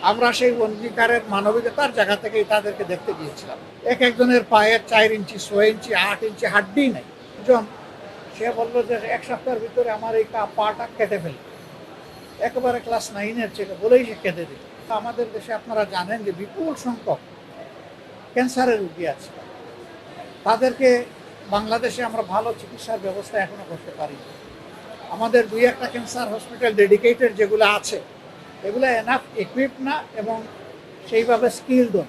আমরা সেই অঙ্গীকারের মানবিকতার জায়গা থেকেই তাদেরকে দেখতে গিয়েছিলাম। একজনের পায়ের 4 ইঞ্চি, 6 ইঞ্চি, 8 ইঞ্চি হাড্ডি নাই। একজন সে বললো যে 1 সপ্তাহের ভিতরে আমার এই পাটা কেটে ফেলবে, একেবারে ক্লাস 9-এর ছেলে বলেই সে কেটে দিল। আমাদের দেশে আপনারা জানেন যে বিপুল সংখ্যক ক্যান্সারের রোগী আছে, তাদেরকে বাংলাদেশে আমরা ভালো চিকিৎসার ব্যবস্থা এখনো করতে পারি। আমাদের 2-1টা ক্যান্সার হসপিটাল ডেডিকেটেড যেগুলো আছে, এগুলো এনাফ ইকুইপ না এবং সেইভাবে স্কিলড না,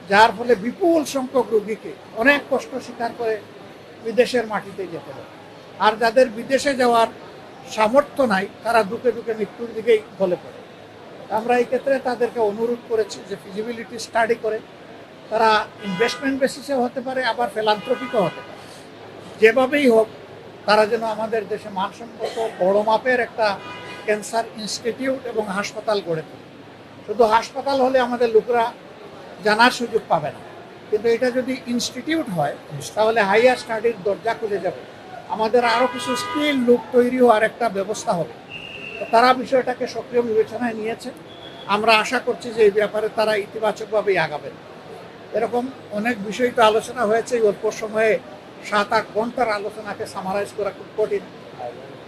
যার ফলে বিপুল সংখ্যক রোগীকে অনেক কষ্ট স্বীকার করে বিদেশের মাটিতে যেতে হবে। আর যাদের বিদেশে যাওয়ার সামর্থ্য নাই, তারা দুঃখে দুঃখে মৃত্যুর দিকেই ঢলে পড়ে। আমরা এই ক্ষেত্রে তাদেরকে অনুরোধ করেছি যে ফিজিবিলিটি স্টাডি করে তারা ইনভেস্টমেন্ট বেসিসেও হতে পারে, আবার ফিলান্থ্রপিকও হতে পারে, যেভাবেই হোক তারা যেন আমাদের দেশে মানসম্মত বড় মাপের একটা ক্যান্সার ইনস্টিটিউট এবং হাসপাতাল গড়ে তোলে। শুধু হাসপাতাল হলে আমাদের লোকরা জানার সুযোগ পাবে না, কিন্তু এটা যদি ইনস্টিটিউট হয় তাহলে হাইয়ার স্টাডির দরজা খুলে যাবে, আমাদের আরও কিছু স্কিল লোক তৈরি হওয়ার একটা ব্যবস্থা হবে। তো তারা বিষয়টাকে সক্রিয় বিবেচনায় নিয়েছে। আমরা আশা করছি যে এই ব্যাপারে তারা ইতিবাচকভাবেই আগাবেন। এরকম অনেক বিষয় তো আলোচনা হয়েছে, অল্প সময়ে 7-8 ঘন্টার আলোচনাকে সামারাইজ করা খুব কঠিন।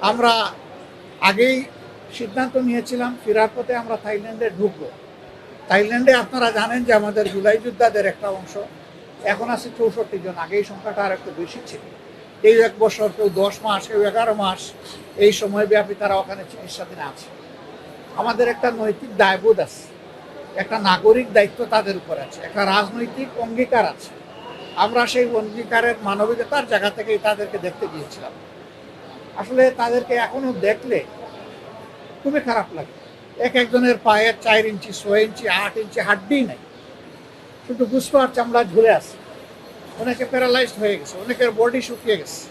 আমরা আগেই সিদ্ধান্ত নিয়েছিলাম ফেরার পথে আমরা থাইল্যান্ডে ঢুকবো। থাইল্যান্ডে আপনারা জানেন যে আমাদের জুলাই যোদ্ধাদের একটা অংশ এখন আছে 64 জন, আগে এই সংখ্যাটা আর একটু বেশি ছিল। কেউ 1 বছর, কেউ 10 মাস, কেউ 11 মাস, এই সময়ব্যাপী তারা ওখানে চিকিৎসাধীন আছে। আমাদের একটা নৈতিক দায়বোধ আছে, একটা নাগরিক দায়িত্ব তাদের উপর আছে, একটা রাজনৈতিক অঙ্গীকার আছে। আমরা সেই অঙ্গীকারের মানবিকতার জায়গা থেকেই তাদেরকে দেখতে গিয়েছিলাম। আসলে তাদেরকে এখনো দেখলে খুবই খারাপ লাগে। একজনের পায়ের 4 ইঞ্চি, 6 ইঞ্চি, 8 ইঞ্চি হাড্ডি নাই, শুধু গুস্ত আর চামড়া ঝুলে আছে। অনেকে প্যারালাইজড হয়ে গেছে, অনেকের বডি শুকিয়ে গেছে।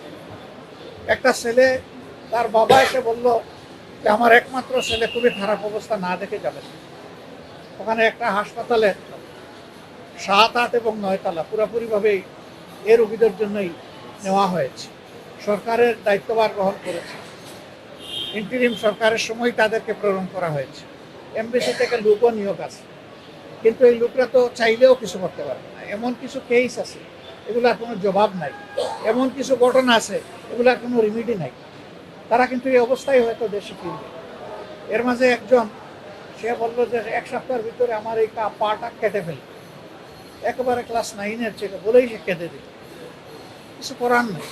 একটা ছেলে, তার বাবা এসে বললো যে আমার একমাত্র ছেলে খুবই খারাপ অবস্থা, না দেখে যাবেন। ওখানে একটা হাসপাতালে 7, 8 এবং 9 তলা পুরোপুরিভাবেই এ রোগীদের জন্যই নেওয়া হয়েছে। সরকারের দায়িত্বভার গ্রহণ করেছে, ইন্টারিম সরকারের সময় তাদেরকে প্রেরণ করা হয়েছে। এমবিসি থেকে লোকও নিয়োগ আছে, কিন্তু এই লোকরা তো চাইলেও কিছু করতে পারবে না। এমন কিছু কেস আছে এগুলার কোনো জবাব নাই, এমন কিছু ঘটনা আছে এগুলার কোনো রিমিডি নাই। তারা কিন্তু এই অবস্থায় হয়তো দেশে ফিরবে। এর মাঝে একজন সে বললো যে 1 সপ্তাহের ভিতরে আমার এই পাটা কেটে ফেলবে, একেবারে ক্লাস 9-এর ছেলে বলেই সে কেটে দিল। কিছু করার নেই।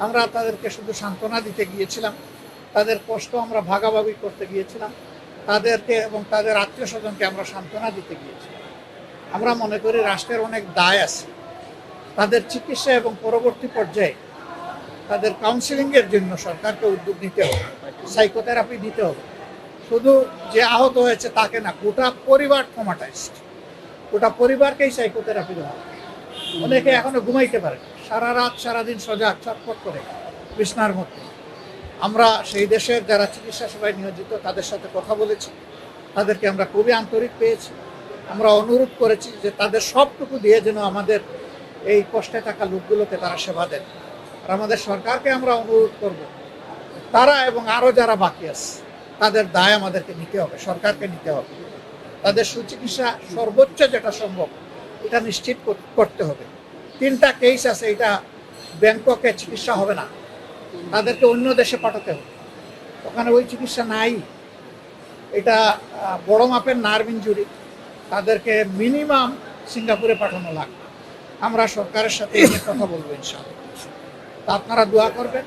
আমরা তাদেরকে শুধু সান্ত্বনা দিতে গিয়েছিলাম, তাদের কষ্ট আমরা ভাগাভাগি করতে গিয়েছিলাম, তাদেরকে এবং তাদের আত্মীয় স্বজনকে আমরা সান্ত্বনা দিতে গিয়েছিলাম। আমরা মনে করি রাষ্ট্রের অনেক দায় আছে, তাদের চিকিৎসা এবং পরবর্তী পর্যায়ে তাদের কাউন্সিলিংয়ের জন্য সরকারকে উদ্যোগ নিতে হবে, সাইকোথেরাপি দিতে হবে। শুধু যে আহত হয়েছে তাকে না, গোটা পরিবার ট্রমাটাইজড, গোটা পরিবারকেই সাইকোথেরাপি দেওয়া হবে। অনেকে এখনো ঘুমাইতে পারে, সারা রাত সারাদিন সজাগ ছটফট করে বিছনার মধ্যে। আমরা সেই দেশের যারা চিকিৎসা সেবায় নিয়োজিত তাদের সাথে কথা বলেছি, তাদেরকে আমরা খুবই আন্তরিক পেয়েছি। আমরা অনুরোধ করেছি যে তাদের সবটুকু দিয়ে যেন আমাদের এই কষ্টে থাকা লোকগুলোকে তারা সেবা দেন। আর আমাদের সরকারকে আমরা অনুরোধ করব, তারা এবং আরও যারা বাকি আছে তাদের দায় আমাদেরকে নিতে হবে, সরকারকে নিতে হবে। তাদের সুচিকিৎসা সর্বোচ্চ যেটা সম্ভব এটা নিশ্চিত করতে হবে। 3টা কেস আছে, এটা ব্যাংককে চিকিৎসা হবে না, তাদেরকে অন্য দেশে পাঠাতে হবে, ওখানে ওই চিকিৎসা নাই। এটা বড় মাপের নার্ভ ইনজুরি, তাদেরকে মিনিমাম সিঙ্গাপুরে পাঠানো লাগবে। আমরা সরকারের সাথে এই নিয়ে কথা বলবো ইনশাআল্লাহ। তা আপনারা দোয়া করবেন।